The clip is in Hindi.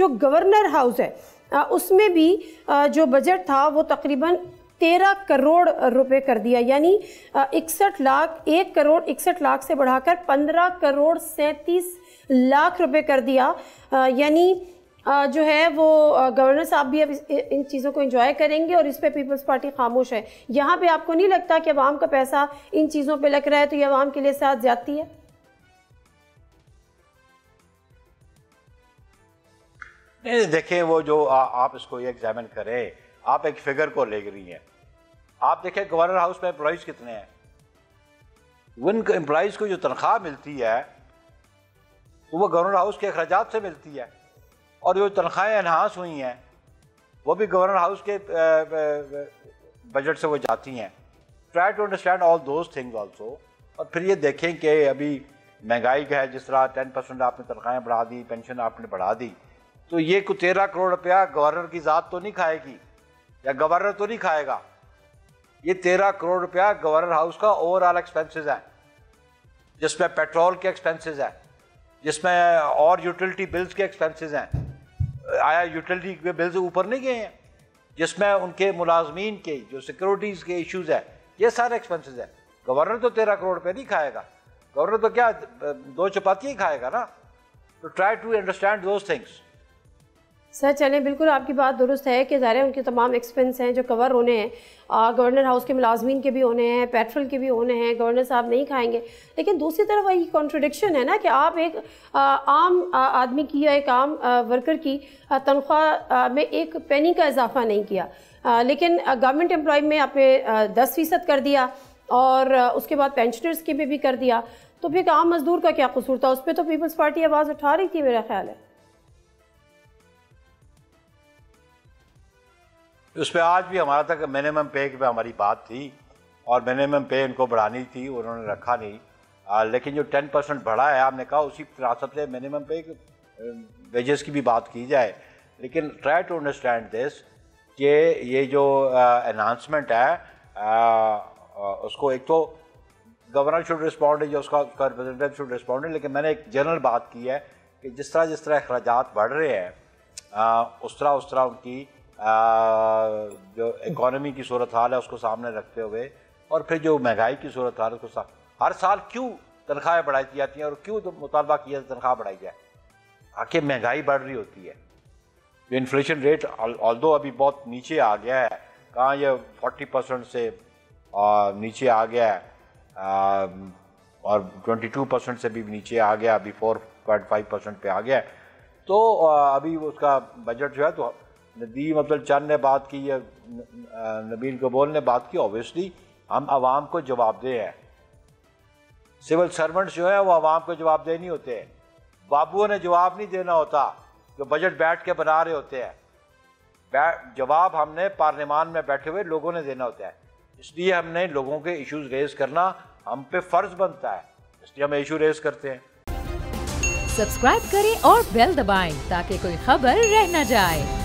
जो गवर्नर हाउस है उसमें भी जो बजट था वो तकरीबन 13 करोड़ रुपए कर दिया, यानी 61 लाख 1 करोड़ 61 लाख से बढ़ाकर 15 करोड़ 37 लाख रुपए कर दिया। यानी जो है वो गवर्नर साहब भी अब इन चीज़ों को एंजॉय करेंगे और इस पे पीपल्स पार्टी खामोश है। यहाँ पे आपको नहीं लगता कि अवाम का पैसा इन चीज़ों पे लग रहा है तो ये अवाम के लिए साथ ज्यादती है? नहीं देखें, वो जो आप इसको एग्जामिन करें, आप एक फिगर को ले रही हैं। आप देखें गवर्नर हाउस में एम्प्लॉइज कितने हैं, उन एम्प्लॉइज को जो तनख्वाह मिलती है तो वो गवर्नर हाउस के अखराजात से मिलती है, और जो तनख्वाहें एनहांस हुई हैं वो भी गवर्नर हाउस के बजट से वो जाती हैं। Try to understand all those things also. और फिर ये देखें कि अभी महंगाई का है, जिस तरह 10% आपने तनख्वाहें बढ़ा दी, पेंशन आपने बढ़ा दी, तो ये कुछ 13 करोड़ रुपया गवर्नर की ज़ात तो नहीं खाएगी या गवर्नर तो नहीं खाएगा। ये 13 करोड़ रुपया गवर्नर हाउस का ओवरऑल एक्सपेंसेस है, जिसमें पेट्रोल के एक्सपेंसेस हैं, जिसमें और यूटिलिटी बिल्स के एक्सपेंसेस हैं। आया यूटिलिटी के बिल्स ऊपर नहीं गए हैं, जिसमें उनके मुलाजमीन के जो सिक्योरिटीज़ के इश्यूज है, ये सारे एक्सपेंसेस हैं। गवर्नर तो 13 करोड़ रुपये नहीं खाएगा, गवर्नर तो क्या 2 चपातियाँ ही खाएगा ना। तो try to understand those things. Sir चलें, बिल्कुल आपकी बात दुरुस्त है कि ज़ाहिर है उनके तमाम एक्सपेंस हैं जो कवर होने हैं, गवर्नर हाउस के मुलाजमीन के भी होने हैं, पेट्रोल के भी होने हैं, गवर्नर साहब नहीं खाएंगे। लेकिन दूसरी तरफ वही कॉन्ट्रडिक्शन है ना कि आप एक आम आदमी की या एक आम वर्कर की तनख्वाह में 1 पेनी का इजाफा नहीं किया, लेकिन गवर्नमेंट एम्प्लॉय में आपने 10% कर दिया और उसके बाद पेंशनर्स के भी कर दिया। तो फिर आम मजदूर का क्या कसूर था? उस पर तो पीपल्स पार्टी आवाज़ उठा रही थी मेरा ख्याल है। उस पर आज भी हमारा तक मिनिमम पे पे हमारी बात थी और मिनिमम पे उनको बढ़ानी थी, उन्होंने रखा नहीं। लेकिन जो 10% बढ़ा है, आपने कहा उसी मुनासब से मिनिमम पे वेजेस की भी बात की जाए। लेकिन ट्राई टू अंडरस्टैंड दिस कि ये जो एनहांसमेंट है उसको एक तो गवर्नर शुड रिस्पॉन्ड है, जो उसका रिप्रेजेंटेटिव शुड रिस्पॉन्ड है। लेकिन मैंने एक जनरल बात की है कि जिस तरह अखराजात बढ़ रहे हैं उस तरह उनकी जो इकॉनमी की सूरत हाल है उसको सामने रखते हुए, और फिर जो महंगाई की सूरत हाल है उसको हर साल क्यों तनख्वाहें बढ़ाई जाती हैं और क्यों तो मुतालबा किया तनख्वाह बढ़ाई जाए? आखिर महंगाई बढ़ रही होती है। जो इन्फ्लेशन रेट ऑल्दो अभी बहुत नीचे आ गया है, कहाँ ये 40% से नीचे आ गया है और 22% से भी नीचे आ गया, अभी 4.5% पे आ गया है। तो अभी उसका बजट जो है, तो नदीम अब्दुल चंद ने बात की या नबील कबूल ने बात की, ऑब्वियसली हम आवाम को जवाबदेह हैं। सिविल सर्वेंट्स जो है वो आवाम को जवाबदेह नहीं होते हैं। बाबुओं ने जवाब नहीं देना होता, जो बजट बैठ के बना रहे होते हैं। जवाब हमने पार्लियामान में बैठे हुए लोगों ने देना होता है। इसलिए हमने लोगों के इश्यूज रेज करना हम पे फर्ज बनता है, इसलिए हम इशू रेज करते हैं। सब्सक्राइब करें और बेल दबाएं ताकि कोई खबर रह न जाए।